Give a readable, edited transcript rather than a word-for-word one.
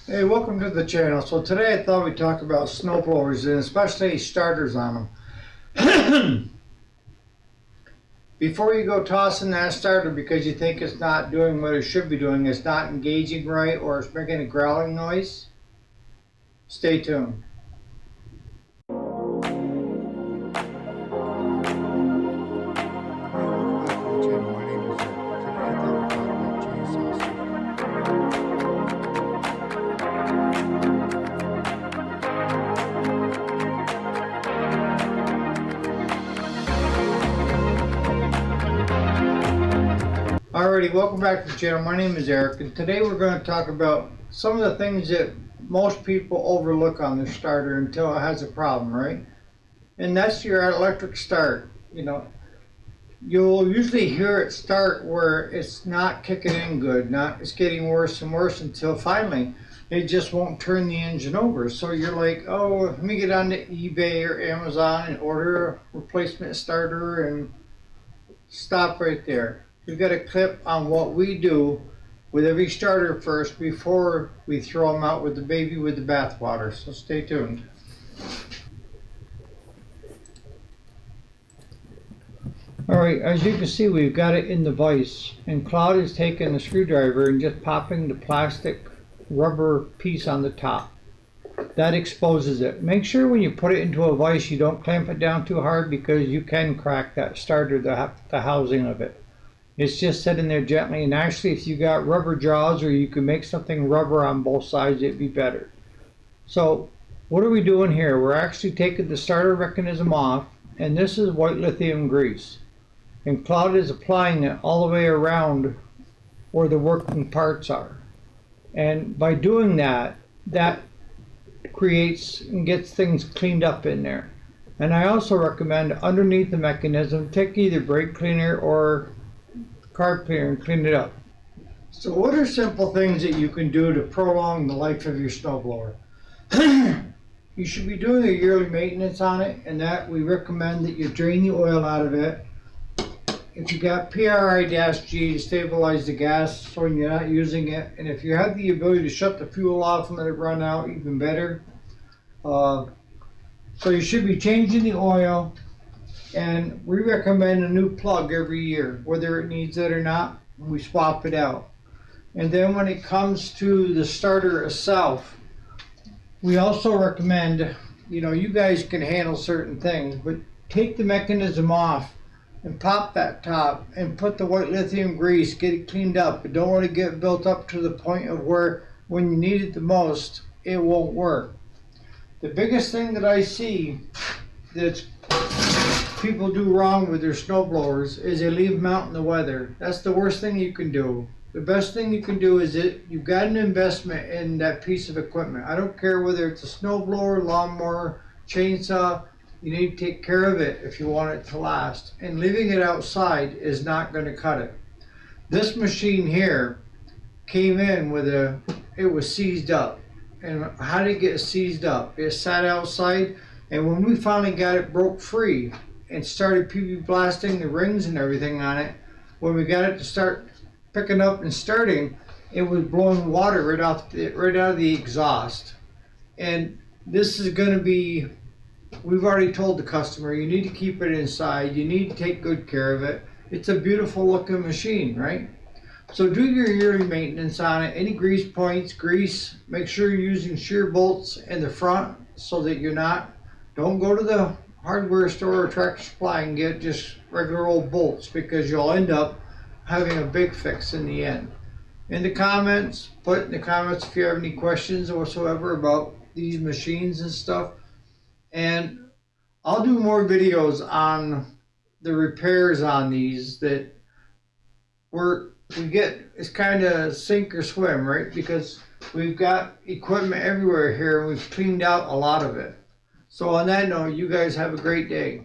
Hey, welcome to the channel. So today I thought we'd talk about snowblowers and especially starters on them. Before you go tossing that starter because you think it's not doing what it should be doing, it's not engaging right, or it's making a growling noise, stay tuned. Alrighty, welcome back to the channel. My name is Eric, and today we're going to talk about some of the things that most people overlook on their starter until it has a problem, right? And that's your electric start. You know, you'll usually hear it start where it's not kicking in good, it's getting worse and worse until finally it just won't turn the engine over. So you're like, oh, let me get on to eBay or Amazon and order a replacement starter and stop right there. We've got a clip on what we do with every starter first before we throw them out with the baby with the bathwater. So stay tuned. Alright, as you can see, we've got it in the vise, and Claude is taking a screwdriver and just popping the plastic rubber piece on the top. That exposes it. Make sure when you put it into a vise you don't clamp it down too hard, because you can crack that starter, the housing of it. It's just sitting there gently, and actually if you got rubber jaws or you can make something rubber on both sides, it'd be better. So what are we doing here? We're actually taking the starter mechanism off, and this is white lithium grease. And Claude is applying it all the way around where the working parts are. And by doing that, that creates and gets things cleaned up in there. And I also recommend underneath the mechanism, take either brake cleaner or carb cleaner and clean it up. So what are simple things that you can do to prolong the life of your snowblower? You should be doing a yearly maintenance on it, and that we recommend that you drain the oil out of it. If you got PRI-G to stabilize the gas so when you're not using it, and if you have the ability to shut the fuel off and let it run out, even better. So you should be changing the oil, and we recommend a new plug every year, whether it needs it or not. We swap it out. And then when it comes to the starter itself, we also recommend, you guys can handle certain things, but take the mechanism off and pop that top and put the white lithium grease, get it cleaned up, but don't let it get built up to the point of where when you need it the most, it won't work. The biggest thing that I see that people do wrong with their snowblowers is they leave them out in the weather. That's the worst thing you can do. The best thing you can do is you've got an investment in that piece of equipment. I don't care whether it's a snowblower, lawnmower, chainsaw. You need to take care of it if you want it to last. And leaving it outside is not going to cut it. This machine here came in with it was seized up. And how did it get seized up? It sat outside, and when we finally got it broke free and started PB blasting the rings and everything on it, when we got it to start picking up and starting, it was blowing water right out of the exhaust. And this is going to be, we've already told the customer, you need to keep it inside, you need to take good care of it. It's a beautiful looking machine, right? So do your yearly maintenance on it. Any grease points, make sure you're using shear bolts in the front so that don't go to the hardware store or Tractor Supply and get just regular old bolts, because you'll end up having a big fix in the end. In the comments, put in the comments if you have any questions whatsoever about these machines and stuff. And I'll do more videos on the repairs on these that it's kind of sink or swim, right? Because we've got equipment everywhere here and we've cleaned out a lot of it. So on that note, you guys have a great day.